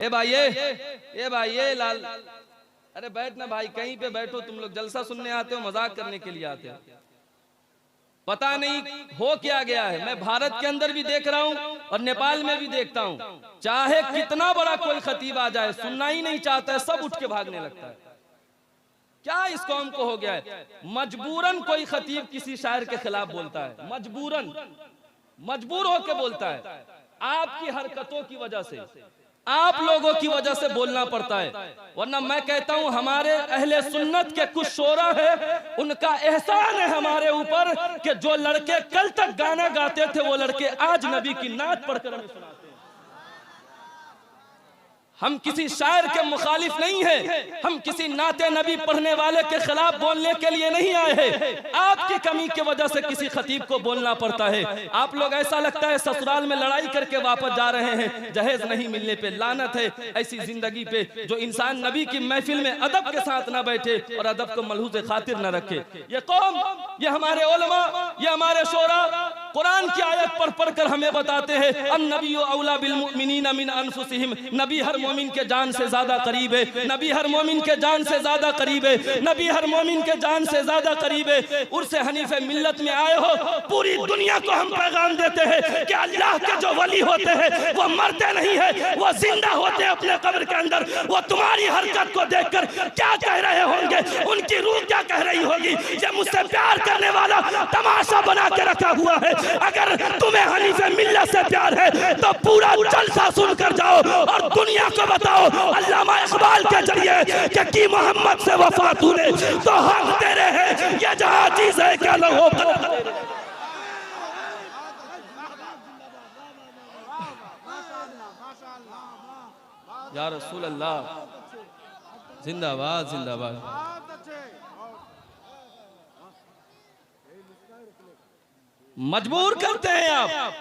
ए भाई ए भाई ए लाल, अरे बैठ ना भाई, कहीं पे बैठो। तुम लोग जलसा सुनने आते हो, मजाक करने के लिए आते हो? पता नहीं हो क्या गया है। मैं भारत के अंदर भी देख रहा हूं और नेपाल में भी देखता हूं, चाहे कितना बड़ा कोई खतीब आ जाए, सुनना ही नहीं चाहता है, सब उठ के भागने लगता है। क्या इस कौम को हो गया है? मजबूरन कोई खतीब किसी शायर के खिलाफ बोलता है, मजबूरन, मजबूर होकर बोलता है। आपकी हरकतों की वजह से, आप लोगों की वजह से बोलना पड़ता है। वरना मैं कहता हूं हमारे अहले सुन्नत के कुछ शोरा है, उनका एहसान है हमारे ऊपर कि जो लड़के कल तक गाना गाते थे वो लड़के आज नबी की नात पढ़कर हमें सुनाते हैं। हम किसी शायर के मुखालिफ नहीं है, हम किसी नाते नबी पढ़ने वाले के खिलाफ बोलने के लिए नहीं आए हैं। आपकी कमी की वजह से किसी खतीब को बोलना पड़ता है। आप लोग ऐसा लगता है ससुराल में लड़ाई करके वापस जा रहे हैं, जहेज नहीं मिलने पे लानत है ऐसी जिंदगी पे जो इंसान नबी की महफिल में अदब के साथ न बैठे और अदब को मलहूज़ खातिर न रखे। ये कौम, ये हमारे उलमा, ये हमारे शोरा कुरान की आयत पढ़ पढ़ कर हमें बताते हैं, अन्नबिय्यु औला बिल मुमिनीना मिन अनफुसिहिम, नबी हर मोमिन के जान से ज्यादा करीब है, नबी हर मोमिन के जान से ज्यादा करीब है, नबी हर मोमिन के जान से ज्यादा करीब है। उर्से हनीफे मिल्लत में आए हो, पूरी दुनिया को हम पैगाम देते हैं कि अल्लाह के जो वली होते हैं वो मरते नहीं है, वो जिंदा होते हैं अपने कब्र के अंदर। वो तुम्हारी हरकत को देखकर क्या कह रहे होंगे, उनकी रूह क्या कह रही होगी, ये मुझसे प्यार करने वाला तमाशा बना के रखा हुआ है। अगर तुम्हें हनीफे मिल्लत से प्यार है तो पूरा जलसा सुनकर जाओ और दुनिया को बताओ अल्लामा इकबाल के जरिए कि मोहम्मद से वफा तूने तो हम तेरे हैं, ये जहां चीज है क्या लो या रसूल अल्लाह, जिंदाबाद जिंदाबाद। मजबूर करते हैं आप।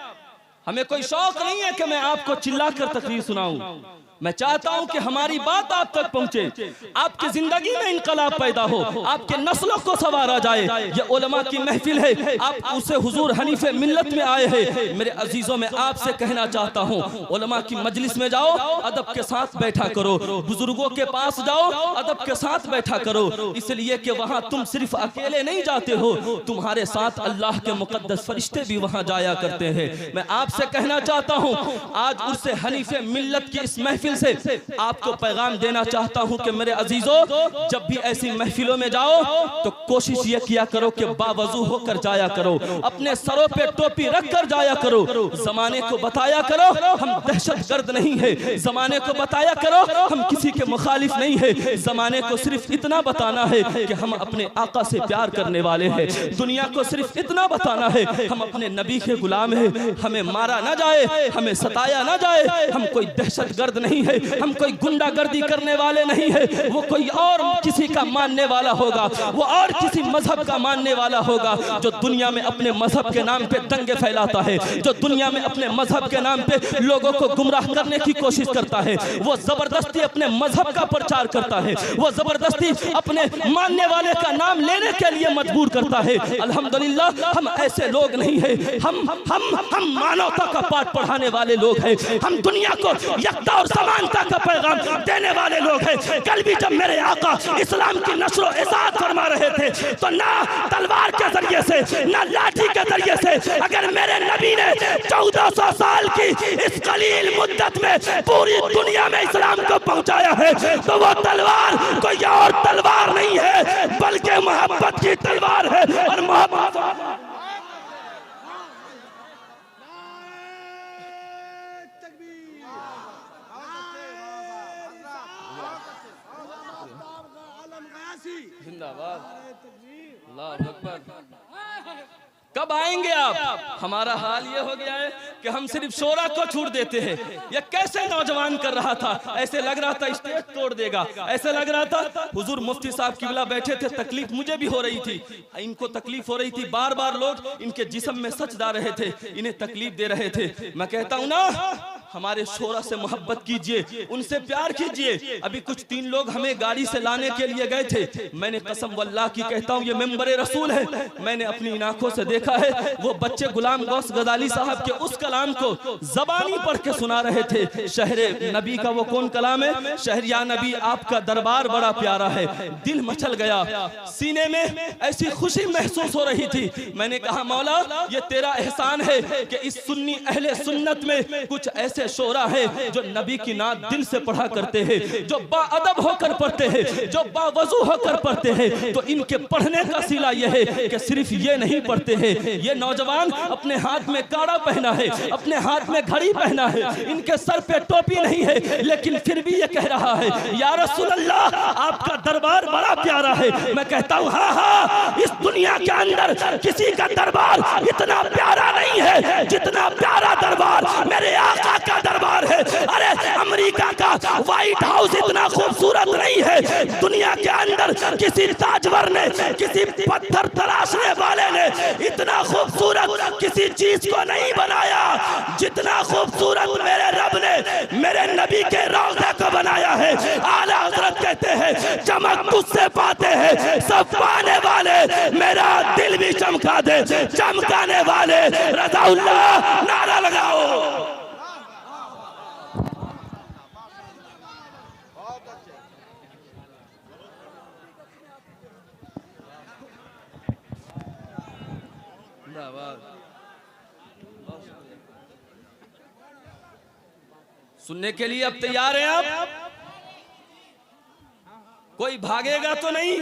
हमें कोई शौक नहीं है कि मैं आपको चिल्लाकर तकरीर सुनाऊं। मैं चाहता हूं कि हमारी बात आप तक पहुंचे, आपकी जिंदगी में इनकलाब पैदा हो, आपके नस्लों को संवारा जाए। ये उलमा की महफिल है, आप उसे हुजूर हनीफे मिल्लत में आए हैं। मेरे अजीजों, में आपसे कहना चाहता हूं, उलमा की मजलिस में जाओ, अदब के साथ बैठा करो, बुजुर्गों के पास जाओ, अदब के साथ बैठा करो, इसलिए कि वहां तुम सिर्फ अकेले नहीं जाते हो, तुम्हारे साथ अल्लाह के मुकद्दस फरिश्ते भी वहां जाया करते हैं। मैं आपसे कहना चाहता हूं, आज उर्से हनीफे मिल्लत की इस महफिल से आपको पैगाम देना चाहता हूं कि मेरे अजीजों, जब भी ऐसी महफिलों में जाओ तो कोशिश ये किया करो कि बावजू होकर जाया करो, अपने सरों पे टोपी रख कर जाया करो। जमाने को बताया करो हम दहशतगर्द नहीं है, जमाने को बताया करो हम किसी के मुखालिफ नहीं है, जमाने को सिर्फ इतना बताना है कि हम अपने आका से प्यार करने वाले हैं। दुनिया को सिर्फ इतना बताना है हम अपने नबी के गुलाम हैं, हमें मारा ना जाए, हमें सताया ना जाए, हम कोई दहशतगर्द नहीं है, हम कोई गुंडागर्दी करने वाले नहीं है। वो कोई और किसी का मानने वाला होगा, वो और किसी मजहब का मानने वाला होगा जो दुनिया में अपने मजहब के नाम पे दंगे फैलाता है, जो दुनिया में अपने मजहब के नाम पे लोगों को गुमराह करने की कोशिश करता है, वो जबरदस्ती अपने मजहब का प्रचार करता है, वो जबरदस्ती अपने मानने वाले का नाम लेने के लिए मजबूर करता है। अल्हम्दुलिल्लाह हम ऐसे लोग नहीं है, हम मानवता का पाठ पढ़ाने वाले लोग हैं, हम दुनिया को यकता और समानता का पैगाम देने वाले लोग हैं। कल भी जब मेरे आका इस्लाम की नश्र और इशाअत फरमा रहे थे तो ना तलवार के जरिए से, ना लाठी के जरिए से, अगर मेरे नबी ने 1400 साल की इस कलील मुद्दत में पूरी दुनिया में इस्लाम को पहुंचाया है तो वो तलवार कोई और तलवार नहीं है बल्कि मोहब्बत की तलवार है। और मोहब्बत जिंदाबाद, अल्लाहू अकबर। कब आएंगे आप? हमारा हाल ये हो गया है कि हम सिर्फ शोरा को छूट देते हैं। ये कैसे नौजवान कर रहा था, ऐसे लग रहा था स्टेज तोड़ देगा, ऐसे लग रहा था। हुजूर मुफ्ती साहब किबला बैठे थे, तकलीफ मुझे भी हो रही थी, इनको तकलीफ हो रही थी, बार बार लोग इनके जिस्म में सच डाल रहे थे, इन्हें तकलीफ दे रहे थे। मैं कहता हूं ना, हमारे शोरा से मोहब्बत कीजिए, उनसे प्यार कीजिए। अभी कुछ 3 लोग हमें गाड़ी से लाने के लिए गए थे। मैंने कसम वल्लाह की कहता हूँ, ये मेंबरे रसूल है, मैंने अपनी आंखों से देखा है। वो बच्चे गुलाम गौस गजाली साहब के उस कलाम को ज़बानी पढ़ के सुना रहे थे। शहरे नबी का वो कौन कलाम है? शहरिया नबी आपका दरबार बड़ा प्यारा है। दिल मचल गया, सीने में ऐसी खुशी महसूस हो रही थी। मैंने कहा मौला, ये तेरा एहसान है कि इस सुन्नी अहले सुन्नत में कुछ ऐसे शोरा है जो नबी की नात दिल से पढ़ा करते हैं, जो बाअदब होकर पढ़ते हैं, जो बावजू होकर पढ़ते हैं। तो इनके पढ़ने का सिला यह है कि सिर्फ ये नहीं पढ़ते हैं, ये नौजवान अपने हाथ में काड़ा पहना है, अपने हाथ में घड़ी पहना है, इनके सर पे टोपी नहीं है, लेकिन फिर भी ये कह रहा है या रसूल अल्लाह आपका दरबार बड़ा प्यारा है। मैं कहता हूँ हाँ हाँ, इस दुनिया के अंदर किसी का दरबार इतना प्यारा नहीं है जितना प्यारा दरबार मेरे आका का दरबार है। अरे अमेरिका का व्हाइट हाउस इतना खूबसूरत नहीं है, दुनिया के अंदर किसी ताजवर ने, किसी पत्थर तराशने वाले ने इतना खूबसूरत किसी चीज को नहीं बनाया जितना खूबसूरत मेरे रब ने मेरे नबी के रोज़े को बनाया है। आला हज़रत कहते हैं चमक तुझसे पाते हैं सब पाने वाले, मेरा दिल भी चमका दे चमकाने वाले। रज़ाउल्लाह नारा लगाओ। सुनने के लिए अब तैयार हैं आप? कोई भागेगा तो नहीं,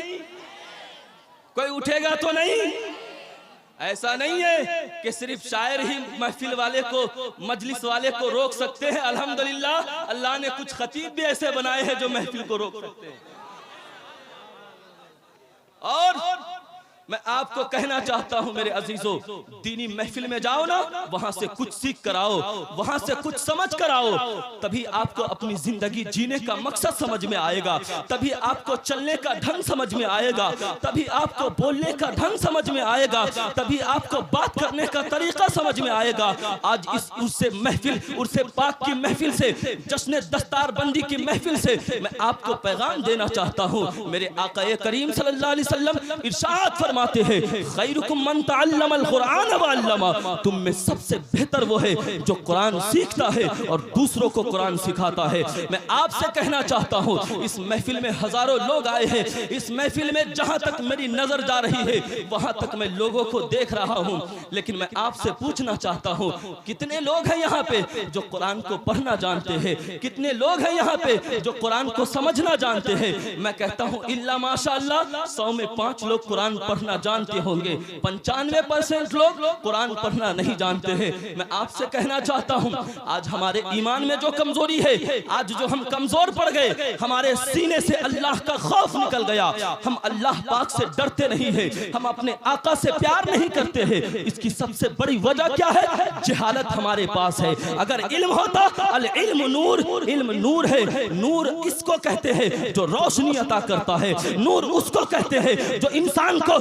कोई उठेगा तो नहीं। ऐसा नहीं है कि सिर्फ शायर ही महफिल वाले को, मजलिस वाले को रोक सकते हैं। अल्हम्दुलिल्लाह अल्लाह ने कुछ खतीब भी ऐसे बनाए हैं जो महफिल को रोक सकते हैं। और मैं आपको कहना चाहता हूं मेरे अजीजों, दीनी महफिल में जाओ ना, वहां से कुछ सीख कर आओ, वहां से कुछ समझ कर आओ, तभी आपको अपनी जिंदगी जीने का मकसद समझ में आएगा, तभी आपको चलने का ढंग समझ में आएगा, तभी आपको बोलने का ढंग समझ में आएगा, तभी आपको बात करने का तरीका समझ में आएगा। आज इस उर्से महफिल, उर्से पाक की महफिल से, जश्न दस्तार बंदी की महफिल से मैं आपको पैगाम देना चाहता हूं। मेरे आका करीम सल्लल्लाहु अलैहि वसल्लम इरशाद फरमाते हैं खैरुकुम मन तअल्लमल कुरान व अल्लमा, तुम में सबसे बेहतर वो है जो कुरान सीखता है और दूसरों को कुरान सिखाता है। मैं आपसे कहना चाहता हूँ, इस महफिल में हजारों लोग आए हैं, इस महफिल में जहाँ तक मेरी नजर जा रही है वहाँ तक मैं लोगों को देख रहा हूँ, लेकिन मैं आपसे पूछना चाहता हूँ कितने लोग हैं यहाँ पे जो कुरान को पढ़ना जानते हैं? कितने लोग हैं यहाँ पे जो कुरान को समझना जानते हैं? मैं कहता हूँ इल्ला माशाअल्लाह 100 में 5 लोग कुरान पढ़ना जानते होंगे, 95% लोग कुरान पढ़ना नहीं जानते हैं। मैं आपसे कहना चाहता हूं, आज हमारे ईमान में जो कमजोरी है, आज जो हम कमजोर पड़ गए, हमारे सीने से अल्लाह का खौफ निकल गया, हम अल्लाह पाक से डरते नहीं है, हम अपने आका से प्यार नहीं करते हैं। इसकी सबसे बड़ी वजह क्या है? जहालत हमारे पास है। अगर इल्म होता, अल इल्म नूर, इल्म नूर है। नूर इसको कहते हैं जो रोशनी अता करता है, नूर उसको कहते हैं जो इंसान को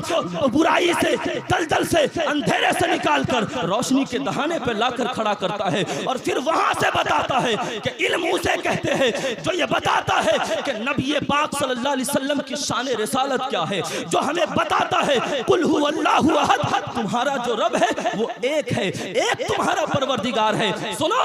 बुराई से, दलदल से, अंधेरे से निकालकर रोशनी के दहाने पर लाकर खड़ा करता है और फिर वहां से बताता है कि इल्म उसे कहते हैं जो ये बताता है कि नबी पाक सल्लल्लाहु अलैहि वसल्लम की शान रिसालत क्या है, जो हमें बताता है कुल हु अल्लाहु अहद, तुम्हारा जो रब है वो एक है, एक तुम्हारा परवरदिगार है। सुनो,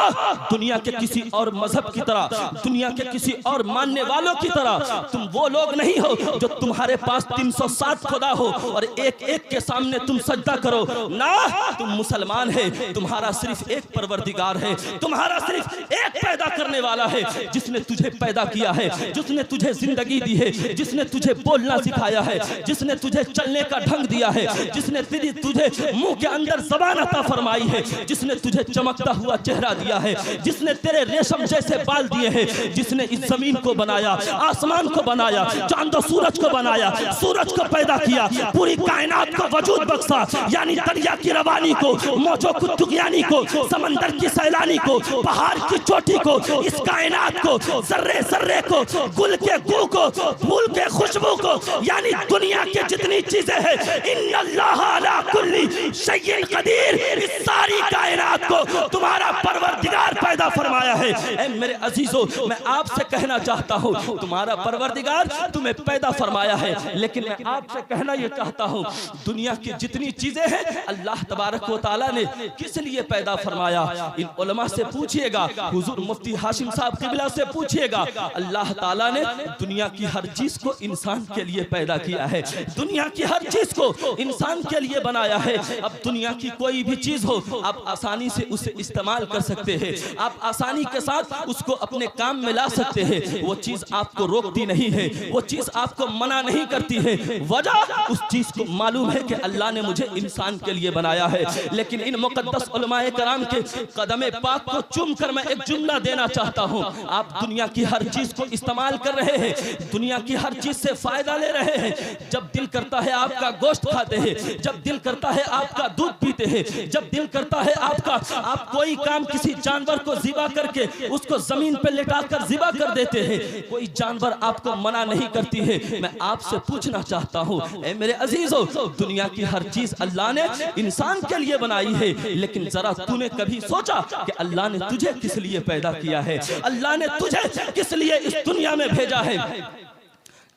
दुनिया के किसी और मजहब की तरह, दुनिया के किसी और मानने वालों की तरह तुम वो लोग नहीं हो जो तुम्हारे पास 307 खुदा हो और एक एक के सामने तुम सजदा करो ना। तुम मुसलमान है, तुम्हारा सिर्फ एक परवरदिगार है, तुम्हारा सिर्फ एक पैदा करने वाला है जिसने तुझे पैदा किया है, जिसने तुझे जिंदगी दी है, जिसने तुझे बोलना सिखाया है, जिसने तुझे चलने का ढंग दिया है, जिसने तुझे मुंह के अंदर ज़बान अता फरमाई है, जिसने तुझे चमकता हुआ चेहरा दिया है, जिसने तेरे रेशम जैसे बाल दिए हैं, जिसने इस जमीन को बनाया, आसमान को बनाया, चांद और सूरज को बनाया, सूरज को पैदा किया, पूरी कायनात को वजूद बख्शा, यानी दरिया की रवानी को, मौजों को तुगयानी को, समंदर की सैलानी को, पहाड़ की चोटी को, इस कायनात को, जर्रे जर्रे को, गुल के गू को, फूल के खुशबू को, यानी दुनिया के जितनी चीजें हैं, इन्नल्लाह अला कुल्ली शैइन कदीर, इस सारी कायनात को तुम्हारा परवरदिगार पैदा फरमाया है। ऐ मेरे अजीजों, मैं आपसे कहना चाहता हूँ, तुम्हारा परवरदिगार तुम्हें पैदा फरमाया है, लेकिन मैं आपसे कहना ये चाहता हूँ, दुनिया की जितनी चीजें हैं अल्लाह तबारक व तआला ने किस लिए पैदा फरमाया? इन उलमा से पूछिएगा, हुजूर मुफ्ती हाशिम साहब किबला से पूछिएगा। अल्लाह ताला ने दुनिया की हर चीज को इंसान के लिए पैदा किया है, दुनिया की हर चीज को इंसान के लिए बनाया है। अब दुनिया की कोई भी चीज हो, आप आसानी से उसे इस्तेमाल कर सकते हैं, आप आसानी के साथ उसको अपने काम में ला सकते हैं। वो चीज आपको रोकती नहीं है, वो चीज आपको मना नहीं करती है। वजह उस चीज को मालूम है कि अल्लाह ने मुझे इंसान के लिए बनाया है। लेकिन इन मुकद्दस उलमाए कराम के कदम पाक को चूम कर मैं एक जुमला देना चाहता हूँ। आप दुनिया की हर चीज को इस्तेमाल कर रहे हैं, दुनिया की हर चीज से फायदा ले रहे हैं। जब दिल करता है आपका गोश्त खाते हैं, जब दिल करता है आपका दूध पीते हैं, जब दिल करता है आप कोई काम किसी जानवर को ज़िबा करके उसको जमीन पे लेटाकर ज़िबा कर देते हैं, कोई जानवर आपको मना नहीं करती है। मैं आपसे पूछना चाहता हूँ, ऐ मेरे अजीजों, दुनिया की हर चीज अल्लाह ने इंसान के लिए बनाई है, लेकिन जरा तूने कभी सोचा कि अल्लाह ने तुझे किस लिए पैदा किया है? अल्लाह ने तुझे किस लिए इस दुनिया में भेजा है?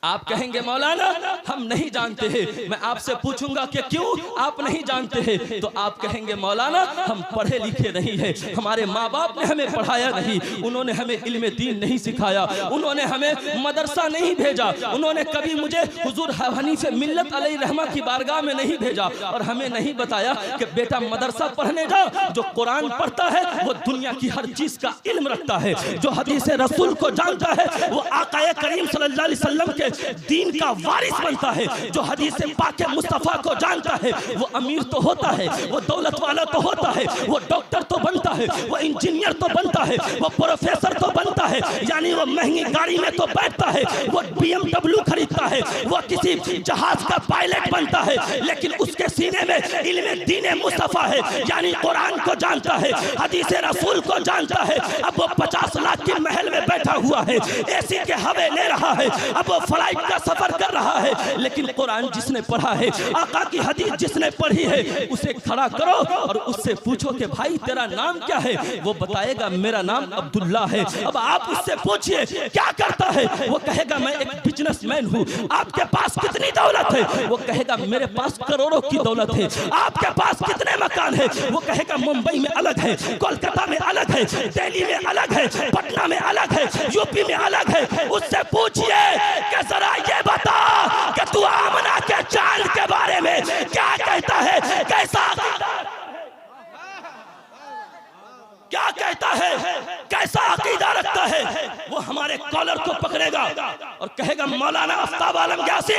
आप कहेंगे मौलाना हम नहीं जानते हैं। मैं आपसे पूछूंगा कि क्यों आप नहीं जानते हैं, तो आप कहेंगे मौलाना हम पढ़े लिखे नहीं हैं, हमारे माँ बाप ने हमें पढ़ाया नहीं, उन्होंने हमें इल्म दीन नहीं सिखाया, उन्होंने हमें मदरसा नहीं भेजा, उन्होंने कभी मुझे हुजूर हनीफे मिल्लत अलैहि रहमा की बारगाह में नहीं भेजा और हमें नहीं बताया कि बेटा मदरसा पढ़ने जाओ। जो कुरान पढ़ता है वो दुनिया की हर चीज का इल्म रखता है, जो हदीस रसूल को जानता है वो आका करीम सल्लल्लाहु अलैहि वसल्लम के दीन का वारिस बनता है। जो हदीस पाक मुस्तफा को जानता है वो अमीर तो होता है, वो दौलत वाला तो होता है, वो डॉक्टर तो बनता है, वो इंजीनियर तो बनता है, वो प्रोफेसर तो बनता है, यानी वो महंगी गाड़ी में तो बैठता है, वो BMW खरीदता है, वो किसी जहाज का पायलट बनता है, लेकिन उसके सीने में इल्म दीन मुस्तफा है, यानी कुरान को जानता है, हदीस रसूल को जानता है। अब वो 50 लाख के महल में बैठा हुआ है, एसी के हवा ले रहा है, अब वो फ्लाइट का सफर कर रहा है, लेकिन कुरान जिसने पढ़ा है, आका की हदीस जिसने पढ़ी है, उसे खड़ा करो और उससे पूछो कि भाई तेरा नाम क्या है? वो बताएगा मेरा नाम अब्दुल्ला है। अब आप उससे पूछिए क्या करता है? वो कहेगा मैं एक बिजनेसमैन हूँ। आपके पास कितनी दौलत है? वो कहेगा मेरे पास करोड़ों की दौलत है। आपके पास कितने मकान है? वो कहेगा मुंबई में अलग है, कोलकाता में अलग है, दिल्ली में अलग है, पटना में अलग है, यूपी में अलग है। उससे पूछिए कि जरा ये बता कि तू आमना के चांद के बारे में क्या कहता है? कैसा क्या कहता है, कैसा अकीदा रखता है? वो हमारे कॉलर को पकड़ेगा और कहेगा मौलाना आफ्ताब आलम यासी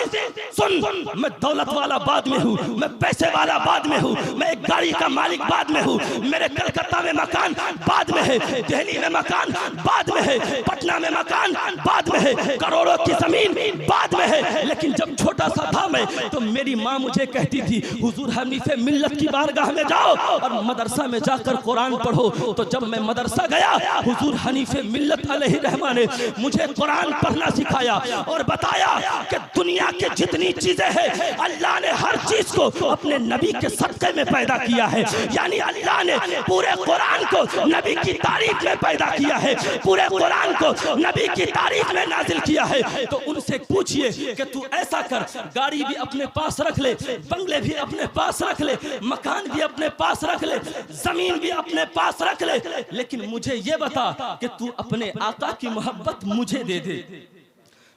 सुन, मैं दौलत वाला बाद में हूँ, मैं पैसे वाला बाद में हूँ, मैं एक गाड़ी का मालिक बाद में हूँ, मेरे कलकत्ता में मकान बाद में है, दिल्ली में मकान बाद में है, पटना में मकान बाद में है, करोड़ों की जमीन बाद में है। लेकिन जब छोटा सा था मैं, तो मेरी माँ मुझे कहती थी हुजूर हनीफे मिल्लत की बारगाह में जाओ और मदरसा में जाकर कुरान पढ़ो। तो जब मैं मदरसा गया, हुजूर हनीफे मिल्लत अलैहि रहमा ने मुझे कुरान पढ़ना सिखाया और बताया कि दुनिया के जितनी चीजें हैं अल्लाह ने हर चीज को अपने नबी के सदक़े में पैदा किया है, यानी अल्लाह ने पूरे कुरान को नबी की तारीफ में पैदा किया है, पूरे कुरान को नबी की तारीफ में नाजिल किया है। तो उनसे पूछिए कि तू ऐसा कर, गाड़ी भी अपने पास रख ले, बंगले भी अपने पास रख ले, मकान भी अपने पास रख ले, जमीन भी अपने पास रख ले, लेकिन मुझे ये बता कि तू अपने आका की मोहब्बत मुझे दे दे।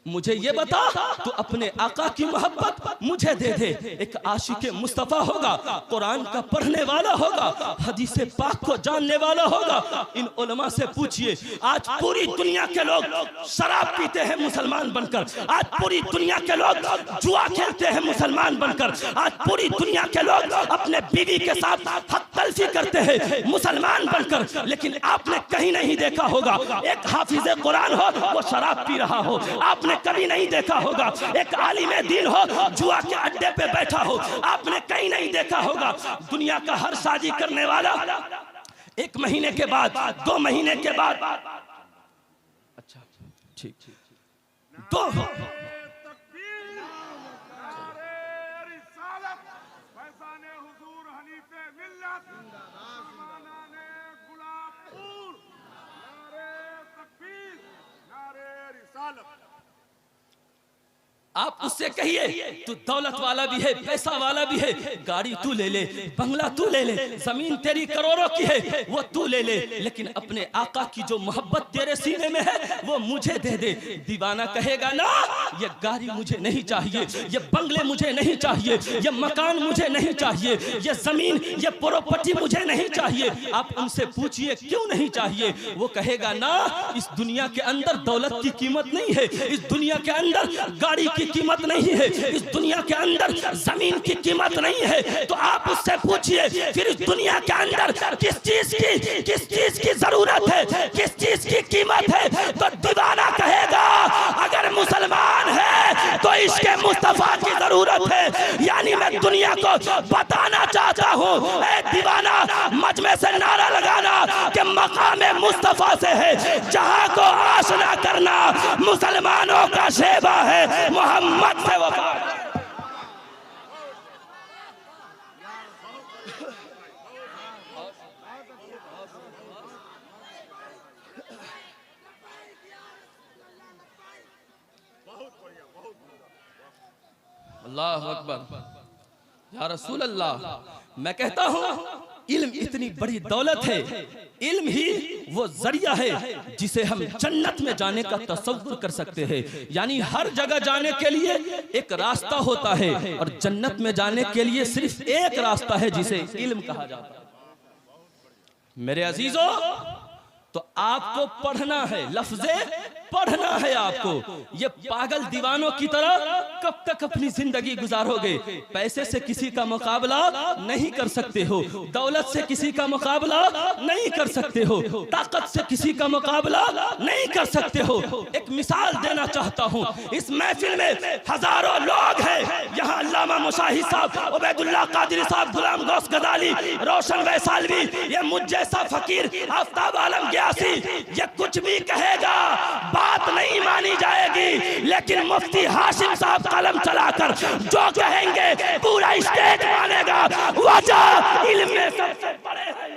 मुझे ये बता तो अपने आका की मोहब्बत मुझे दे दे। एक आशिक मुस्तफा होगा, कुरान का पढ़ने वाला होगा, हदीस पाक को जानने वाला होगा। इन उलमा से पूछिए, आज पूरी दुनिया के लोग शराब पीते हैं मुसलमान बनकर, आज पूरी दुनिया के लोग जुआ खेलते हैं मुसलमान बनकर, आज पूरी दुनिया के लोग अपने बीवी के साथ हक तलफी करते हैं मुसलमान बनकर। लेकिन आपने कहीं नहीं देखा होगा एक हाफिज कुरान हो वो शराब पी रहा हो, आपने आपने कभी नहीं देखा होगा। एक आलिम दीन हो जुआ के अड्डे पे बैठा हो, आपने कहीं नहीं देखा होगा। दुनिया का हर शादी करने वाला 1 महीने के बाद, 2 महीने के बाद, अच्छा ठीक तो आप उससे कहिए तू दौलत वाला भी है, पैसा वाला भी है, गाड़ी तू ले ले, बंगला तू ले ले, जमीन तेरी करोड़ों की है वो तू ले ले, लेकिन अपने आका की जो मोहब्बत तेरे सीने में है वो मुझे दे दे। दीवाना कहेगा ना ये गाड़ी मुझे नहीं चाहिए, ये बंगले मुझे नहीं चाहिए, ये मकान मुझे नहीं चाहिए, ये जमीन ये प्रॉपर्टी मुझे नहीं चाहिए। आप उनसे पूछिए क्यों नहीं चाहिए, वो कहेगा ना इस दुनिया के अंदर दौलत की कीमत नहीं है, इस दुनिया के अंदर गाड़ी की कीमत नहीं है, इस दुनिया के अंदर जमीन की कीमत नहीं है। तो आप उससे पूछिए फिर इस दुनिया के अंदर किस चीज की जरूरत है, किस चीज की कीमत है। तो दीवाना कहेगा अगर मुसलमान है तो इसके मुस्तफा की जरूरत है। यानी मैं दुनिया को बताना चाहता हूँ, ऐ दीवाना मजमे से नारा लगाना कि मकाम मुस्तफा से है, जहाँ को आशना करना मुसलमानों का शेबा है, मोहम्मद से वफा। अल्लाह अकबर या रसूल अल्लाह। मैं कहता हूँ इल्म इतनी बड़ी दौलत है, इल्म ही वो जरिया है जिसे हम जन्नत में जाने का तसव्वुर कर सकते हैं। यानी हर जगह जाने के लिए एक रास्ता होता है और जन्नत में जाने के लिए सिर्फ एक रास्ता है जिसे इल्म कहा जाता है। मेरे अजीजों, तो आपको पढ़ना है, लफ्ज़े पढ़ना है आपको। ये पागल दीवानों की तरह कब तक अपनी जिंदगी गुजारोगे? पैसे से किसी का मुकाबला नहीं कर सकते हो, दौलत से किसी का मुकाबला नहीं कर सकते हो, ताकत से किसी का मुकाबला नहीं कर सकते हो। एक मिसाल देना चाहता हूँ, इस महफिल में हजारों लोग हैं। यहाँ अल्लामा मुशाहिद साहब, उबैदुल्लाह कादरी साहब, गुलाम गौस गजाली, रोशन वैसालवी, ये मुझ जैसा फकीर आफ्ताब आलम ग्यासी, ये कुछ भी कहेगा बात नहीं मानी जाएगी। लेकिन मुफ्ती हाशिम साहब कलम चलाकर जो कहेंगे पूरा स्टेट मानेगा। वजह इल्म में सबसे बड़े हैं।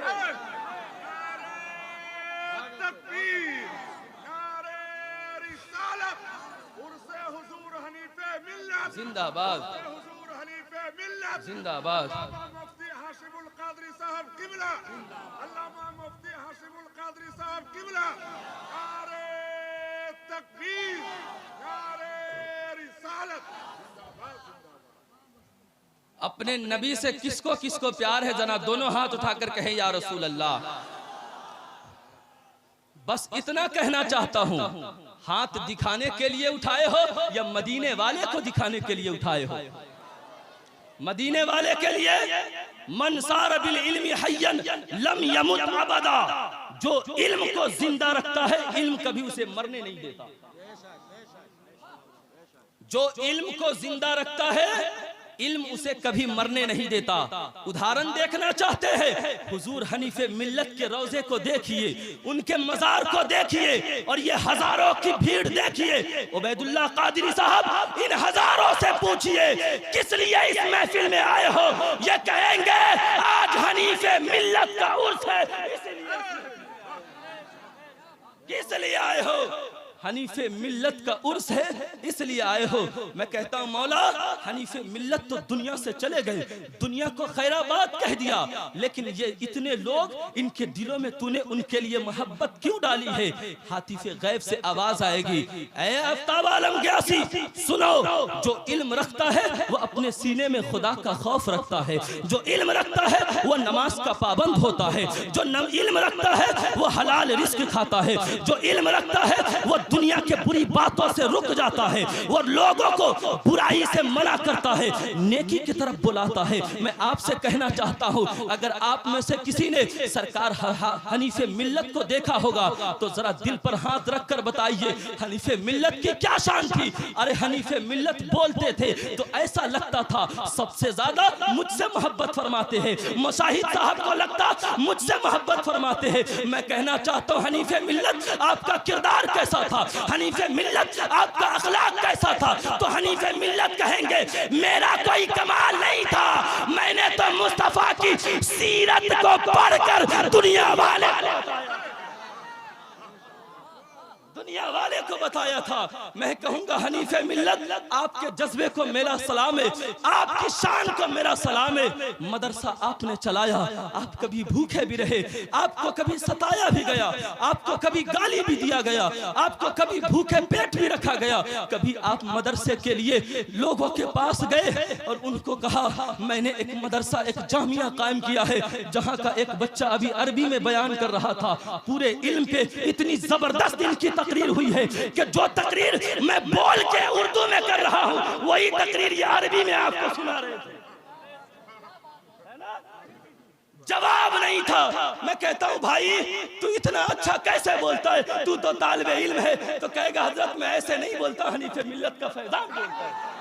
जिंदाबाद जिंदाबाद। मुफ्ती हाशिमुल कादरी साहब किबला, अल्लामा मुफ्ती हाशिमुल कादरी साहब किबला। नारे तकबीर, नारे रिसालत। अपने नबी से किसको किसको प्यार है जनाब, दोनों हाथ उठाकर कहें या रसूल अल्लाह। बस इतना कहना चाहता हूँ, हाथ दिखाने के लिए उठाए हो या मदीने वाले को दिखाने के लिए उठाए हो? मदीने वाले के लिए। मन सार बिल इल्मी हय्यन लम यमुत अबदा, जो इल्म को जिंदा रखता है इल्म कभी उसे मरने नहीं देता। जो इल्म को जिंदा रखता है इल्म उसे कभी मरने नहीं देता। उदाहरण देखना चाहते हैं, हुजूर हनीफे मिल्लत के रोजे को देखिए, उनके मजार को देखिए और ये हजारों की भीड़ देखिए। उबैदुल्लाह कादरी साहब, इन हजारों से पूछिए किस लिए इस महफिल में आए हो? ये कहेंगे आज हनीफे मिल्लत का उर्स है, किस लिए आए हो? हनीफे मिल्लत का उर्स है इसलिए आए हो। मैं कहता हूं मौला, हनीफे मिल्लत तो दुनिया से चले गए, दुनिया को खैराबाद कह दिया, लेकिन ये इतने लोग, इनके दिलों में तूने उनके लिए मोहब्बत क्यों डाली है? हातिफे गैब से आवाज आएगी, ऐ आफ्ताब आलम ग्यासी सुनो, जो इल्म रखता है वो अपने सीने में खुदा का खौफ रखता है, जो इल्म रखता है वो नमाज का पाबंद होता है, जो इल्म रखता है वो हलाल रिस्क खाता है, जो इल्म रखता है वो दुनिया के बुरी बातों से रुक जाता है और लोगों को बुराई से मना करता है, नेकी की तरफ बुलाता है। मैं आपसे कहना चाहता हूं, अगर आप में से किसी ने सरकार हनीफे मिल्लत को देखा होगा तो जरा दिल पर हाथ रखकर बताइए हनीफे मिल्लत की क्या शान थी। अरे हनीफे मिल्लत बोलते थे तो ऐसा लगता था सबसे ज्यादा मुझसे मोहब्बत फरमाते हैं, मुशाहिद साहब को लगता मुझसे मोहब्बत फरमाते हैं। मैं कहना चाहता हूं हनीफे मिल्लत आपका किरदार कैसा था, हनीफे मिल्लत आपका अखलाक कैसा था? तो हनीफे मिल्लत कहेंगे मेरा कोई कमाल नहीं था, मैंने तो मुस्तफा की सीरत को पढ़कर दुनिया वाले को बताया था। मैं कहूंगा हनीफे मिल्लत आपके जज्बे को मेरा सलाम है, आपकी शान को मेरा सलाम है। मदरसा आपने चलाया, आप कभी भूखे भी रहे, आपको कभी सताया भी गया, आपको कभी गाली भी दिया गया, आपको कभी भूखे पेट भी रखा गया। कभी आप मदरसे के लिए लोगों के पास गए और उनको कहा मैंने एक मदरसा, एक जामिया कायम किया है, जहां का एक बच्चा अभी अरबी में बयान कर रहा था। पूरे इल्म पे इतनी जबरदस्त इनकी तकरीर हुई है कि जो तकरीर मैं बोल के उर्दू में कर रहा हूं वही तकरीर ये अरबी में आपको सुना रहे थे। जवाब नहीं था। मैं कहता हूं भाई तू इतना अच्छा कैसे बोलता है, तू तो तालिबे इल्म है। तो कहेगा हजरत मैं ऐसे नहीं बोलता, हनीफे मिल्लत का फैजान बोलता है,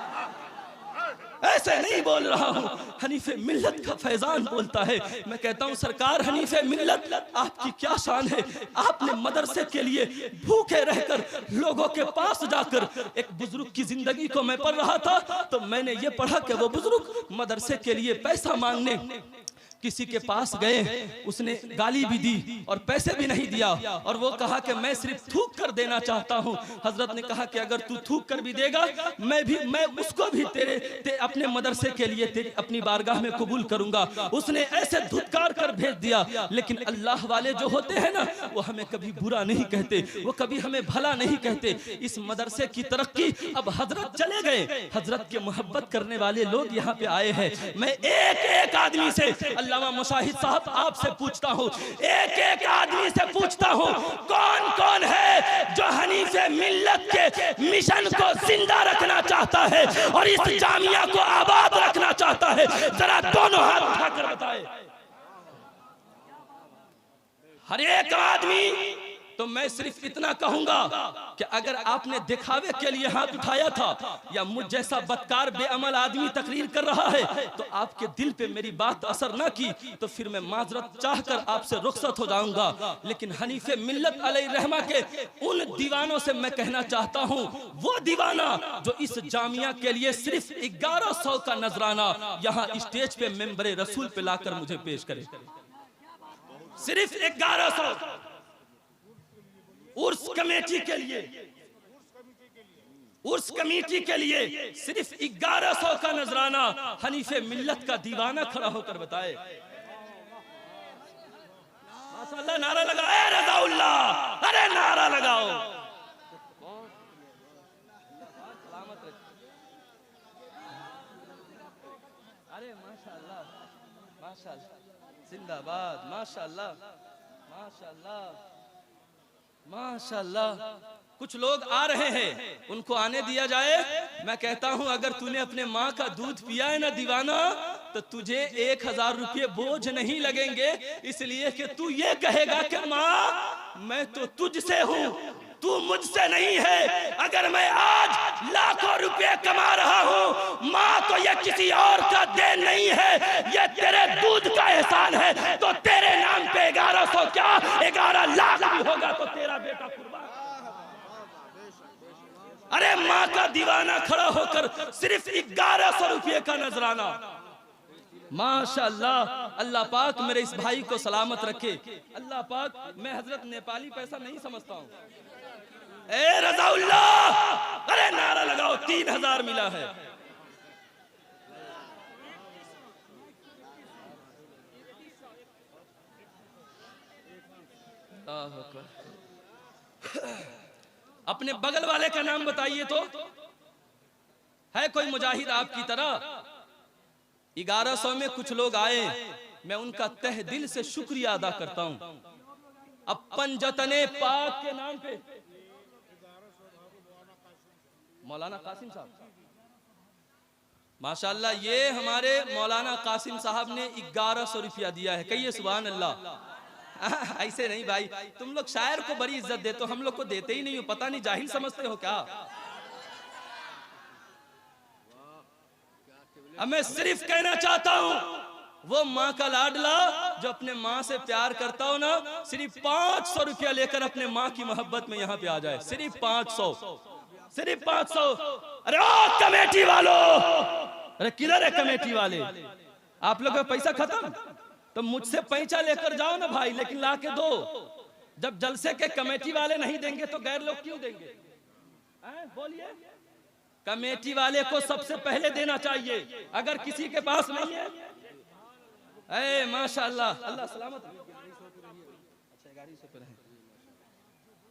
ऐसे नहीं बोल रहा हूं, हनीफे मिल्लत का फैजान बोलता है। मैं कहता हूं सरकार हनीफे मिल्लत आपकी क्या शान है। आपने मदरसे के लिए भूखे रहकर लोगों के पास जाकर, एक बुजुर्ग की जिंदगी को मैं पढ़ रहा था तो मैंने ये पढ़ा कि वो बुजुर्ग मदरसे के लिए पैसा मांगने किसी के पास गए, उसने गाली भी दी और पैसे भी नहीं दिया और वो कहा कि मैं सिर्फ थूक कर देना चाहता हूं। हजरत ने कहा कि अगर तू थूक कर भी देगा मैं उसको भी तेरे अपने मदरसे के लिए तेरी अपनी बारगाह में कबूल करूंगा। उसने ऐसे धुतकार कर भेज दिया। लेकिन अल्लाह वाले जो होते हैं ना वो हमें कभी बुरा नहीं कहते, वो कभी हमें भला नहीं कहते। इस मदरसे की तरक्की, अब हजरत चले गए, हजरत के मोहब्बत करने वाले लोग यहाँ पे आए हैं। मैं एक एक आदमी से अल्लामा मुशाहिद साहब आपसे पूछता हूँ, एक एक आदमी से पूछता हूँ कौन कौन है जो हनीफे मिल्लत के मिशन को जिंदा रखना चाहता है और इस जामिया को आबाद रखना चाहता है? जरा दोनों हाथ उठाकर बताए। हर एक आदमी। तो मैं सिर्फ इतना कहूंगा कि अगर आपने दिखावे के लिए हाथ उठाया था या मुझ जैसा बदकार बेअमल आदमी तकरीर कर रहा है तो आपके दिल पे मेरी बात असर ना की तो फिर मैं माजरत चाहकर आपसे रुखसत हो जाऊंगा। लेकिन हनीफे मिल्लत अलैहिर्रहमा के उन दीवानों से मैं कहना चाहता हूं, वो दीवाना जो इस जामिया के लिए सिर्फ 1100 का नजराना यहाँ स्टेज पे मेंबरे रसूल पे लाकर मुझे पेश करे, सिर्फ 1100 उर्स कमेटी के लिए, उर्स कमेटी के लिए सिर्फ 1100 का नजराना हनीफे मिल्लत का दीवाना खड़ा होकर बताए। माशाअल्लाह, नारा लगाओ, ए रज़ाउल्लाह, अरे नारा लगाओ। अरे माशाअल्लाह, माशाअल्लाह, जिंदाबाद, माशाअल्लाह, माशाअल्लाह, माशाअल्लाह। कुछ लोग आ रहे हैं, उनको आने दिया जाए। मैं कहता हूं अगर तूने अपने माँ का दूध पिया है ना दीवाना तो तुझे 1000 रुपये बोझ नहीं लगेंगे, इसलिए कि तू ये कहेगा कि माँ मैं तो तुझसे हूँ, तू मुझसे नहीं है। अगर मैं आज लाखों रुपए कमा रहा हूँ माँ तो ये किसी और का देन नहीं है, ये तेरे दूध का एहसान है। तो तेरे नाम पे 1100 क्या 11 लाख भी होगा तो तेरा बेटा कुर्बान। अरे माँ का दीवाना खड़ा होकर सिर्फ 1100 रुपये का नजराना। माशाअल्लाह, अल्लाह पाक मेरे इस भाई को सलामत रखे। अल्लाह पाक, मैं हजरत नेपाली पैसा नहीं समझता हूँ। ए रज़ाउल्लाह, अरे नारा लगाओ, 3000 मिला है। अपने बगल वाले का नाम बताइए तो है कोई मुजाहिद आपकी तरह? 1100 में कुछ लोग आए, मैं उनका तहे दिल से शुक्रिया अदा करता हूं। अब पंजतने पाक के नाम पे मौलाना कासिम साहब, माशाल्लाह ये हमारे मौलाना कासिम साहब ने 1100 रुपया दिया है। कहिए सुभान अल्लाह। ऐसे नहीं भाई, तुम लोग शायर को बड़ी इज्जत देते हो, हम लोग को देते ही नहीं हो, पता नहीं जाहिल समझते हो क्या। अब मैं सिर्फ कहना चाहता हूं, वो माँ का लाडला जो अपने माँ से प्यार करता हो ना, सिर्फ 500 रुपया लेकर अपने माँ की मोहब्बत में यहाँ पे आ जाए। सिर्फ 500, सिर्फ 500। अरे ओ कमेटी वालों, अरे किधर है कमेटी वाले? आप लोग का पैसा खत्म तो मुझसे पैसा लेकर जाओ ना भाई, लेकिन ला के दो। जब जलसे के कमेटी वाले नहीं देंगे तो गैर लोग क्यों देंगे? बोलिए, कमेटी वाले को सबसे पहले देना चाहिए। अगर किसी के पास नहीं है, ए माशाअल्लाह, अल्लाह सलामत।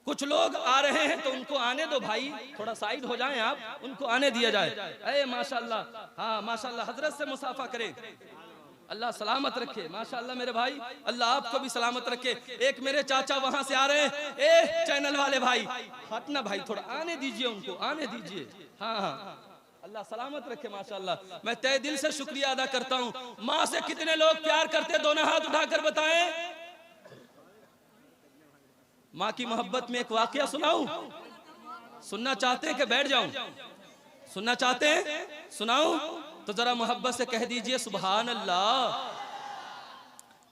कुछ लोग आ रहे हैं तो उनको आने दो भाई, थोड़ा साइड हो जाएं आप, उनको आने दिया जाए। ए माशाअल्लाह, हाँ माशाअल्लाह, हजरत से मुसाफा करें, अल्लाह सलामत रखे। माशाअल्लाह मेरे भाई, अल्लाह आपको भी सलामत रखे। एक मेरे चाचा वहां से आ रहे हैं, ए चैनल वाले भाई हटना भाई, थोड़ा आने दीजिए, उनको आने दीजिए। हाँ हाँ, अल्लाह सलामत रखे। माशाअल्लाह मैं तहे दिल से शुक्रिया अदा करता हूँ। माँ से कितने लोग प्यार करते, दोनों हाथ उठाकर बताएं। माँ की मोहब्बत में एक वाकया सुनाऊं? सुनना चाहते हैं कि बैठ जाऊं? सुनना चाहते हैं? सुनाऊं? तो जरा मोहब्बत से कह दीजिए सुभान अल्लाह।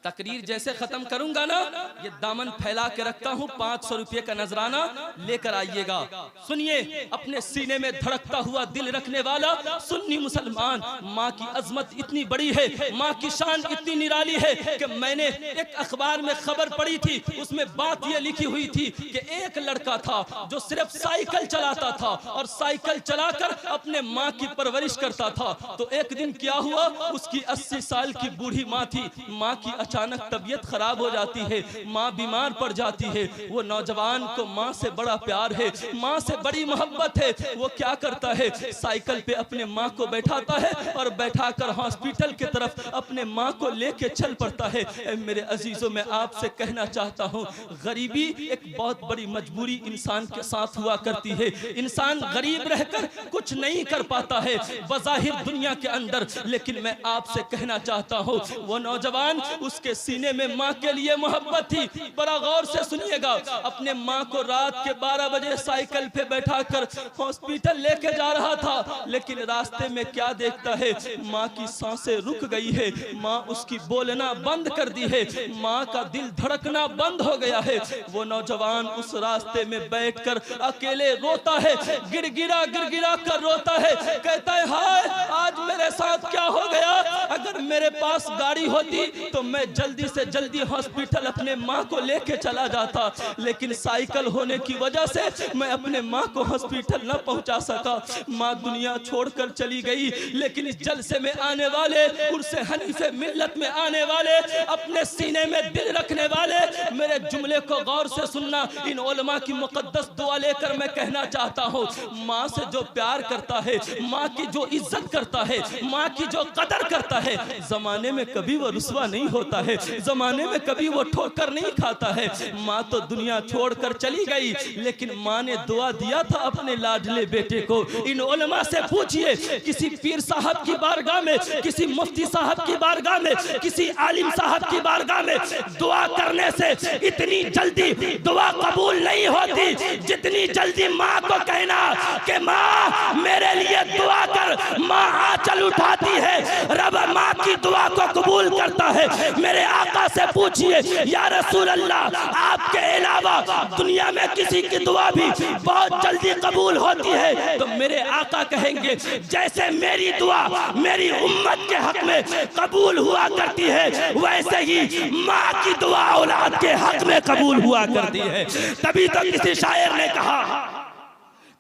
तकरीर जैसे खत्म करूंगा ना, ये दामन फैला के रखता हूँ, 500 रुपये का नजराना लेकर आइएगा। सुनिए, अपने सीने में धड़कता हुआ दिल रखने वाला सुन्नी मुसलमान, माँ की अजमत इतनी बड़ी है, माँ की शान इतनी निराली है कि मैंने एक अखबार में खबर पढ़ी थी, उसमें बात ये लिखी हुई थी कि एक लड़का था जो सिर्फ साइकिल चलाता था और साइकिल चलाकर अपने माँ की परवरिश करता था। तो एक दिन क्या हुआ, उसकी 80 साल की बूढ़ी माँ थी, माँ की अचानक तबीयत खराब हो जाती है, माँ बीमार पड़ जाती है। वो नौजवान को माँ से बड़ा प्यार है, माँ से बड़ी मोहब्बत है। वो क्या करता है, साइकिल पे अपने माँ को बैठाता है और बैठाकर हॉस्पिटल की तरफ अपने माँ को लेके चल पड़ता है। मेरे अजीजों, मैं आपसे कहना चाहता हूँ, गरीबी एक बहुत बड़ी मजबूरी इंसान के साथ हुआ करती है। इंसान गरीब रहकर कुछ नहीं कर पाता है बज़ाहिर दुनिया के अंदर, लेकिन मैं आपसे कहना चाहता हूँ, वो नौजवान, उसके सीने में माँ के लिए मोहब्बत थी। बड़ा गौर से सुनिएगा, अपने माँ को रात के 12 बजे साइकिल पे बैठाकर हॉस्पिटल लेके जा रहा था, लेकिन रास्ते में क्या देखता है, माँ की सांसें रुक गई है, माँ उसकी बोलना बंद कर दी है, माँ का दिल धड़कना बंद हो गया है। वो नौजवान उस रास्ते में बैठकर अकेले रोता है, गिड़गिड़ा गिड़गिड़ा कर रोता है, कहता है हाय आज मेरे साथ क्या हो गया, अगर मेरे पास गाड़ी होती तो मैं जल्दी से जल्दी हॉस्पिटल अपने माँ को लेके चला जाता, लेकिन साइकिल होने की वजह से मैं अपने माँ को हॉस्पिटल न पहुंचा सका। माँ दुनिया छोड़कर चली गई, लेकिन इस जलसे में आने वाले, उर्से हनीफे मिल्लत में आने वाले, अपने सीने में दिल रखने वाले, मेरे जुमले को गौर से सुनना। इन उलमा की मुकद्दस दुआ लेकर मैं कहना चाहता हूँ, माँ से जो प्यार करता है, माँ की जो इज्जत करता है, माँ की जो कदर करता है, जमाने में कभी वो रुस्वा नहीं होता है, जमाने में कभी वो ठोकर नहीं खाता है। माँ तो दुनिया छोड़कर चली गई, लेकिन माँ ने दुआ दिया था अपने लाडले बेटे को। इन उलमा से पूछिए, किसी पीर साहब की बारगाह में, किसी मुफ्ती साहब की बारगाह में, किसी आलिम साहब की बारगाह में दुआ करने से इतनी जल्दी दुआ कबूल नहीं होती जितनी जल्दी माँ को कहना कि माँ मेरे लिए दुआ कर। माँ आंचल उठाती है, रब माँ की दुआ को कबूल करता है। मेरे आका से पूछिए, या रसूल अल्लाह, आपके अलावा दुनिया में किसी की दुआ भी बहुत जल्दी कबूल होती है? तो मेरे आका कहेंगे, जैसे मेरी दुआ मेरी उम्मत के हक में कबूल हुआ करती है, वैसे ही माँ की दुआ औलाद के हक में कबूल हुआ करती है। तभी तो किसी शायर ने कहा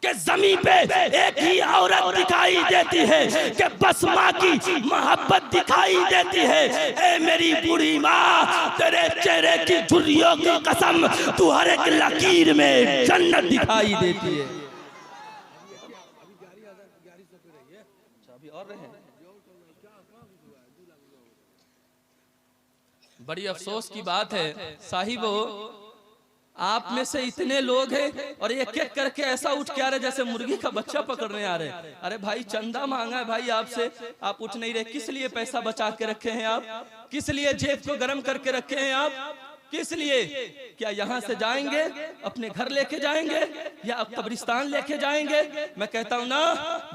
कि ज़मीन पे एक ही औरत दिखाई देती है कि बस माँ की मोहब्बत दिखाई देती है। ए मेरी बूढ़ी माँ, तेरे चेहरे की झुर्रियों की कसम, तू हर एक लकीर में जन्नत दिखाई देती है। बड़ी अफसोस की बात है साहिबो, आप में से इतने लोग हैं और एक एक करके ऐसा उठ के आ रहे जैसे मुर्गी का बच्चा पकड़ने आ रहे हैं। अरे भाई चंदा मांगा है भाई आपसे, आप उठ नहीं रहे। किस लिए पैसा बचा के रखे हैं आप? किस लिए जेब को गर्म करके रखे हैं आप? किस लिए? क्या यहाँ से जाएंगे अपने घर लेके जाएंगे या कब्रिस्तान लेके जाएंगे? मैं कहता हूँ ना,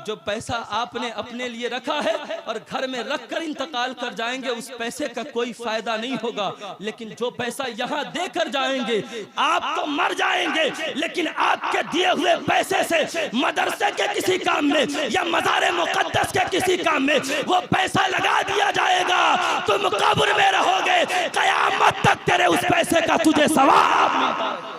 जो पैसा आपने अपने लिए रखा है और घर में रखकर इंतकाल कर जाएंगे, उस पैसे का कोई फायदा नहीं होगा। लेकिन जो पैसा यहाँ देकर जाएंगे, आप तो मर जाएंगे लेकिन आपके दिए हुए पैसे से मदरसे के किसी काम में या मज़ार मुक़द्दस के किसी काम में वो पैसा लगा दिया जाएगा। तुम कब्र में रहोगे, क़यामत तक तेरे उस पैसे का तुझे सवाब मिलता रहेगा।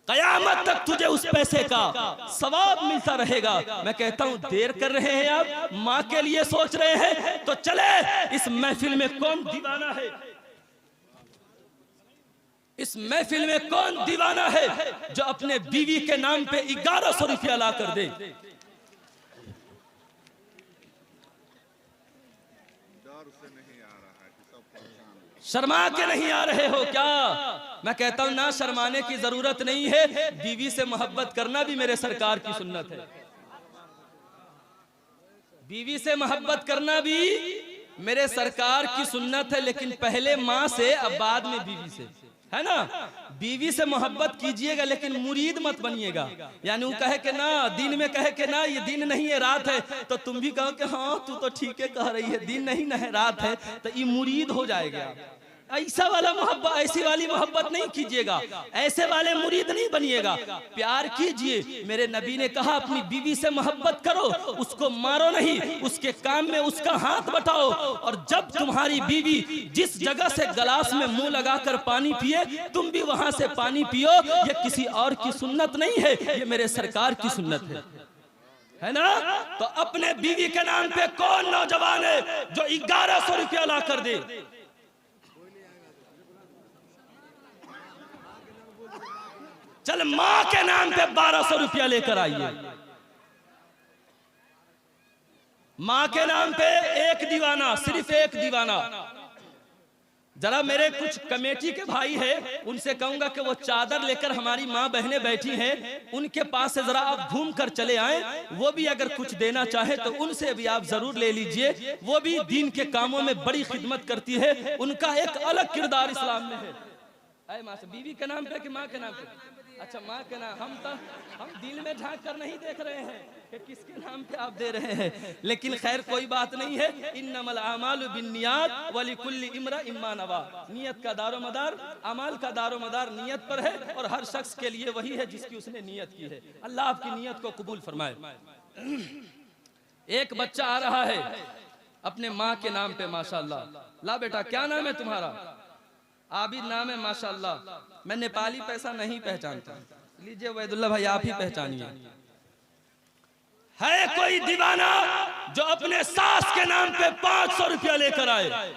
कयामत तक तुझे उस पैसे का सवाब मिलता रहेगा। मैं कहता हूं देर कर रहे हैं आप, माँ के लिए सोच रहे हैं तो चले। इस महफिल में कौन दीवाना है? इस महफिल में कौन दीवाना है जो अपने बीवी के नाम पे 1100 रुपया ला कर दे? शर्मा के नहीं आ रहे हो क्या? मैं कहता हूं ना, शर्माने की जरूरत नहीं है। बीवी से मोहब्बत करना भी मेरे सरकार की सुन्नत है। बीवी से मोहब्बत करना भी मेरे सरकार की सुन्नत है, लेकिन पहले माँ से, अब बाद में बीवी से, है ना? बीवी से मोहब्बत कीजिएगा लेकिन मुरीद मत बनिएगा। यानी वो कहे कि ना, दिन में कहे कि ना ये दिन नहीं है रात है, तो तुम भी कहो कि हाँ तू तो ठीक है कह रही है, दिन नहीं है रात है, तो ये मुरीद हो जाएगा। ऐसा वाला मोहब्बत, ऐसी वाली मोहब्बत नहीं कीजिएगा, ऐसे वाले मुरीद नहीं बनिएगा। प्यार कीजिए। मेरे नबी ने कहा अपनी बीवी से मोहब्बत करो, उसको मारो नहीं, उसके काम में उसका हाथ बटाओ। और जब तुम्हारी बीवी जिस जगह से गिलास में मुंह लगाकर पानी पिए, तुम भी वहां से पानी पियो। ये किसी और की सुन्नत नहीं है, ये मेरे सरकार की सुन्नत है ना? तो अपने बीवी के नाम पे कौन नौजवान है जो 1100 रुपया ला कर दे? चल माँ के नाम पे 1200 रुपया लेकर आइए। माँ के नाम पे एक दीवाना, सिर्फ एक दीवाना। जरा मेरे कुछ कमेटी के भाई हैं, उनसे कहूंगा कि वो चादर लेकर, हमारी माँ बहनें बैठी हैं, उनके पास से जरा आप घूम कर चले आए। वो भी अगर कुछ देना चाहे तो उनसे भी आप जरूर ले लीजिए। वो भी दीन के कामों में बड़ी खिदमत करती है, उनका एक अलग किरदार इस्लाम में है। अरे माँ से, बीवी के नाम पे कि माँ के नाम पे? अच्छा माँ के नाम। हम दिल में झांक कर नहीं देख रहे हैं कि किसके नाम पे आप दे रहे हैं, लेकिन खैर कोई बात नहीं है। इन्नमल आमालु बिन्नियात व लिकुल्लि इम्रा इम्मा नवा। नियत का दारोमदार, अमाल का दारोमदार नियत पर है, और हर शख्स के लिए वही है जिसकी उसने नियत की है। अल्लाह आपकी नियत को कबूल फरमाए। एक बच्चा आ रहा है अपने माँ के नाम पे, माशाअल्लाह। ला बेटा क्या नाम है तुम्हारा? आबिद नाम है, माशाअल्लाह। मैं नेपाली पैसा नहीं पहचानता, लीजिए वैदुल्ला भाई आप ही पहचानिए। है कोई दीवाना जो अपने सास के नाम पे 500 रुपया लेकर आए?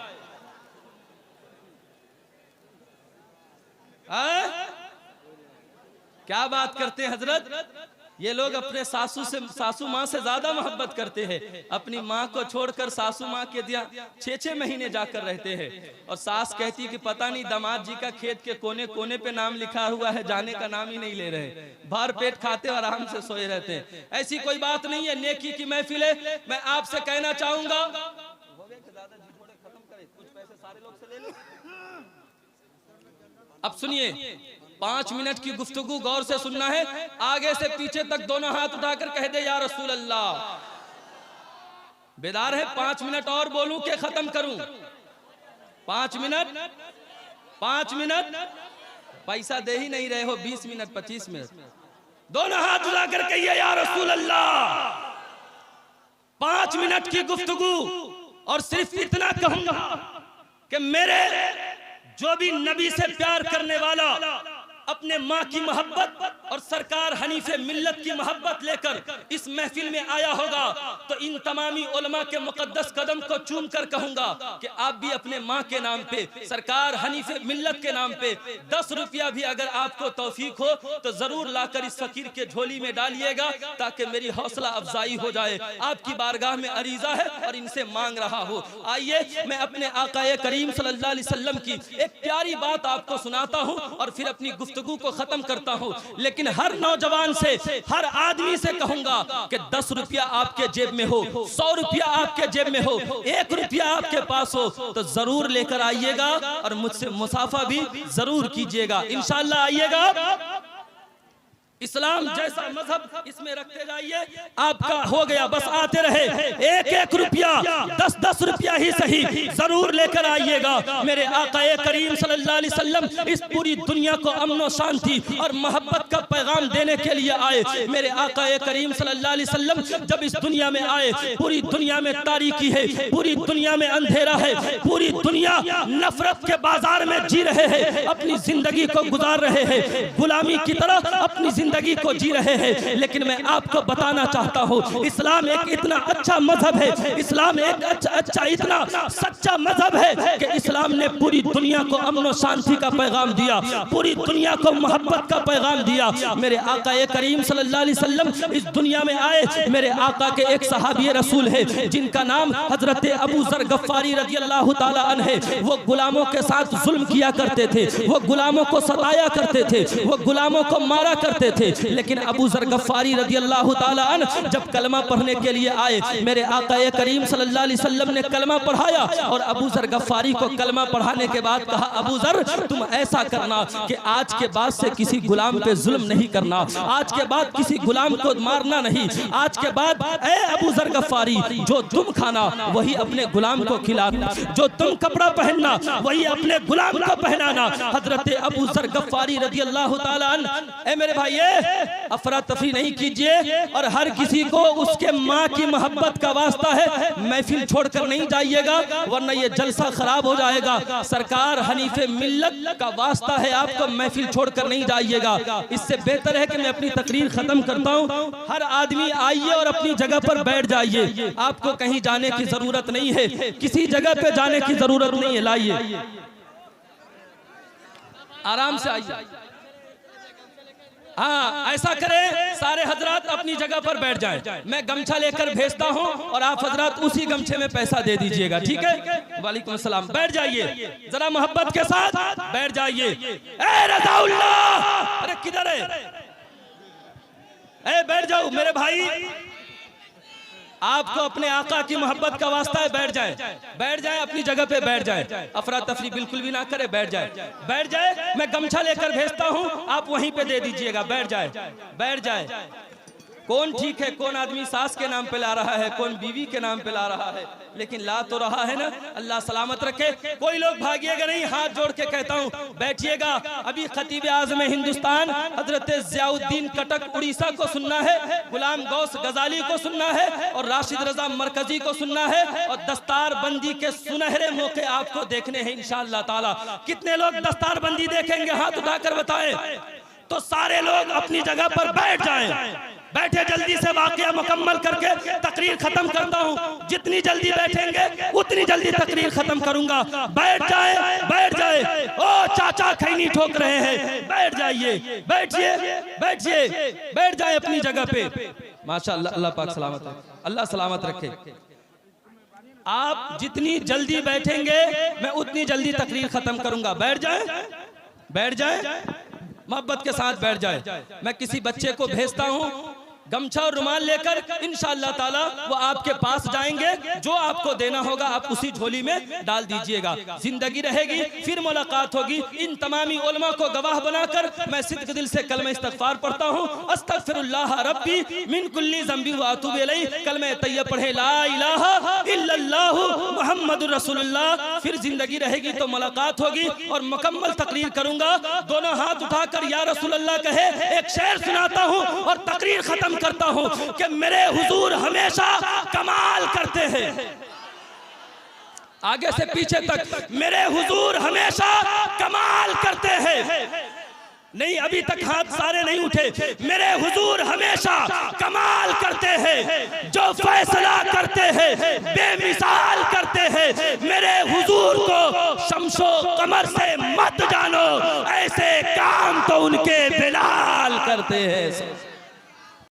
क्या बात करते हैं हजरत? ये लोग अपने सासू माँ से ज्यादा मोहब्बत करते हैं। अपनी माँ को छोड़कर सासू माँ के दिया 6-6 महीने जाकर रहते हैं, और सास कहती कि पता नहीं दामाद जी का खेत के कोने कोने पे नाम लिखा हुआ है, जाने का नाम ही नहीं ले रहे, भर पेट खाते और आराम से सोए रहते हैं। ऐसी कोई बात नहीं है, नेकी की महफिल है। मैं आपसे कहना चाहूंगा, अब सुनिए, 5 मिनट की गुफ्तगू गौर से सुनना है। आगे से पीछे तक दोनों हाथ उठाकर कह दे या रसूल अल्लाह। बेदार है? 5 मिनट और बोलूं कि खत्म करूं? 5 मिनट, 5 मिनट। पैसा दे ही नहीं रहे हो, 20 मिनट 25 मिनट। दोनों हाथ उठाकर कहिए या रसूल अल्लाह। 5 मिनट की गुफ्तगू, और सिर्फ इतना कहूंगा कि मेरे जो भी नबी से प्यार करने वाला अपने माँ की मोहब्बत और सरकार हनीफे मिल्लत की मोहब्बत लेकर इस महफिल में आया होगा तो इन तमामी उलमा के मुकद्दस कदम को चूम कर कहूंगा कि आप भी अपने माँ के नाम पे, सरकार हनीफे मिल्लत के नाम पे 10 रुपया भी अगर आपको तौफीक हो तो जरूर लाकर इस फकीर के झोली में डालिएगा ताकि मेरी हौसला अफजाई हो जाए। आपकी बारगाह में अरीजा है और इनसे मांग रहा हो। आइए मैं अपने आकाए करीम सल्लल्लाहु अलैहि वसल्लम की एक प्यारी बात आपको सुनाता हूँ और फिर अपनी गुफ्तगू को खत्म करता हूँ। लेकिन हर नौजवान से, हर आदमी से कहूंगा कि 10 रुपया आपके जेब में हो, 100 रुपया आपके जेब में हो, 1 रुपया आपके पास हो तो जरूर लेकर आइएगा और मुझसे मुसाफा भी जरूर कीजिएगा। इंशाअल्लाह आइएगा। इस्लाम जैसा मजहब इसमें रखते जाइए, आपका हो गया। बस आते रहे, 1-1 रुपया, 10-10 रुपया ही सही जरूर लेकर आइएगा। मेरे आकाए करीम सल्लल्लाहु अलैहि वसल्लम इस पूरी दुनिया को अमन और शांति और मोहब्बत का पैगाम देने के लिए आए। मेरे आकाए करीम सल्लल्लाहु अलैहि वसल्लम जब इस दुनिया में आए, पूरी दुनिया में तारीकी है, पूरी दुनिया में अंधेरा है, पूरी दुनिया नफरत के बाजार में जी रहे हैं, अपनी जिंदगी को गुजार रहे हैं, गुलामी की तरह अपनी जिंदगी को जी रहे हैं। लेकिन मैं आपको बताना चाहता हूँ, इस्लाम एक इतना अच्छा मजहब है, इस्लाम एक अच्छा इतना सच्चा मजहब है कि इस्लाम ने पूरी दुनिया को अमन और शांति का पैगाम दिया, पूरी दुनिया को मोहब्बत का पैगाम दिया। मेरे आका करीम सल्लल्लाहु अलैहि वसल्लम इस दुनिया में आए। मेरे आका के एक सहाबी रसूल है जिनका नाम हजरत अबू जर गफ्फारी रज़ियल्लाहु ताला अन्हु है। वो गुलामों के साथ जुल्म किया करते थे, वो गुलामों को सताया करते थे, वो गुलामों को मारा करते थे। लेकिन अबू जर गफ्फारी रज़ियल्लाहु ताला अन्हु जब कलमा पढ़ने के लिए आए, मेरे आका करीम सल्लल्लाहु अलैहि वसल्लम ने कलमा पढ़ाया और अबू जर गफ्फारी को कलमा पढ़ाने के बाद कहा, अबू जर तुम ऐसा करना कि आज के बाद से किसी गुलाम पे जुल्म नहीं करना, आज के बाद किसी गुलाम को मारना नहीं, आज के बाद ए अबू जर गफ्फारी जो तुम खाना वही अपने गुलाम को खिलाना, जो तुम कपड़ा पहनना वही अपने गुलाम को पहनाना। हजरत अबू जर गफ्फारी रज़ियल्लाहु ताला अन्हु, ए मेरे भाई अफरा तफरी नहीं कीजिए और हर किसी को उसके माँ की मोहब्बत का वास्ता है, महफिल छोड़कर नहीं जाइएगा वरना ये जलसा खराब हो जाएगा। सरकार हनीफे मिल्लत का वास्ता है, आपको महफिल छोड़कर नहीं जाइएगा। इससे बेहतर है कि मैं अपनी तकरीर खत्म करता हूँ। हर आदमी आइए और अपनी जगह पर बैठ जाइए, आपको कहीं जाने की जरूरत नहीं है, किसी जगह पे जाने की जरूरत नहीं है। लाइए आराम से आइए। हाँ ऐसा करें, सारे हजरात अपनी जगह पर बैठ जाएं। मैं गमछा लेकर भेजता हूं और आप हजरात उसी गमछे में पैसा दे दीजिएगा, ठीक है? वालेकुम सलाम। बैठ जाइए जरा मोहब्बत के साथ बैठ जाइए। ए रज़ाउल्लाह, अरे किधर है? ए बैठ जाओ मेरे भाई, आपको अपने आका की मोहब्बत का वास्ता है, बैठ जाए, बैठ जाए अपनी जगह पे बैठ जाए, अफरा तफरी बिल्कुल भी ना करे, बैठ जाए, बैठ जाए। मैं गमछा लेकर भेजता हूँ, आप वहीं पे दे दीजिएगा, बैठ जाए, बैठ जाए। कौन ठीक है, कौन आदमी सास के नाम पे ला रहा है, कौन बीवी के नाम पे ला रहा है, लेकिन ला तो रहा है ना। अल्लाह सलामत रखे। कोई लोग भागिएगा नहीं, हाथ जोड़ के कहता हूँ बैठिएगा। अभी खतीब आज़म हिंदुस्तान हजरत ज़ियाउद्दीन कटक उड़ीसा को सुनना है, गुलाम गौस गजाली को सुनना है और राशिद रजा मरकजी को सुनना है और दस्तार बंदी के सुनहरे मौके आपको देखने हैं इंशाअल्लाह ताला। कितने लोग दस्तार बंदी देखेंगे, हाथ उठाकर बताएं। तो सारे लोग अपनी जगह पर बैठ जाएं। बैठे, जल्दी से वाकया मुकम्मल करके तकरीर खत्म करता हूँ। जितनी जल्दी बैठेंगे उतनी जल्दी तकरीर खत्म करूंगा। बैठ जाए, बैठ जाए। ओ चाचा खैनी ठोक रहे हैं, बैठ जाइए, बैठिए, बैठिए, बैठ जाए अपनी जगह पे। माशाअल्लाह, अल्लाह पाक सलामत है, अल्लाह सलामत रखे। आप जितनी जल्दी बैठेंगे मैं उतनी जल्दी तकरीर खत्म करूंगा। बैठ जाए, बैठ जाए, मोहब्बत के साथ बैठ जाए। मैं किसी बच्चे को भेजता हूँ गमछा और रुमाल लेकर, इंशाअल्लाह ताला वो आपके पास जाएंगे, जो आपको देना होगा आप उसी झोली में डाल दीजिएगा। जिंदगी रहेगी, फिर मुलाकात होगी। इन तमामी उलमा को गवाह बनाकर मैं सिद्क दिल से कलमा इस्तगफार पढ़ता हूँ, अस्तगफिरुल्लाह रब्बी मिन कुल्ली ज़ंबी व अतूबु इलैह। कलमा तैयब पढ़े, ला इलाहा इल्लल्लाहु मुहम्मदुर रसूलुल्लाह। फिर जिंदगी रहेगी तो मुलाकात होगी और मुकम्मल तकरीर करूंगा। दोनों हाथ उठाकर या रसूलल्लाह कहे। एक शेर सुनाता हूँ और तकरीर खत्म करता हूं कि मेरे हुजूर हमेशा कमाल करते हैं। आगे से पीछे तक मेरे हुजूर हमेशा कमाल करते हैं। नहीं, अभी तक हाथ सारे नहीं उठे। मेरे हुजूर हमेशा कमाल करते हैं, जो फैसला करते हैं बेमिसाल करते हैं। मेरे हुजूर को शम्सो कमर से मत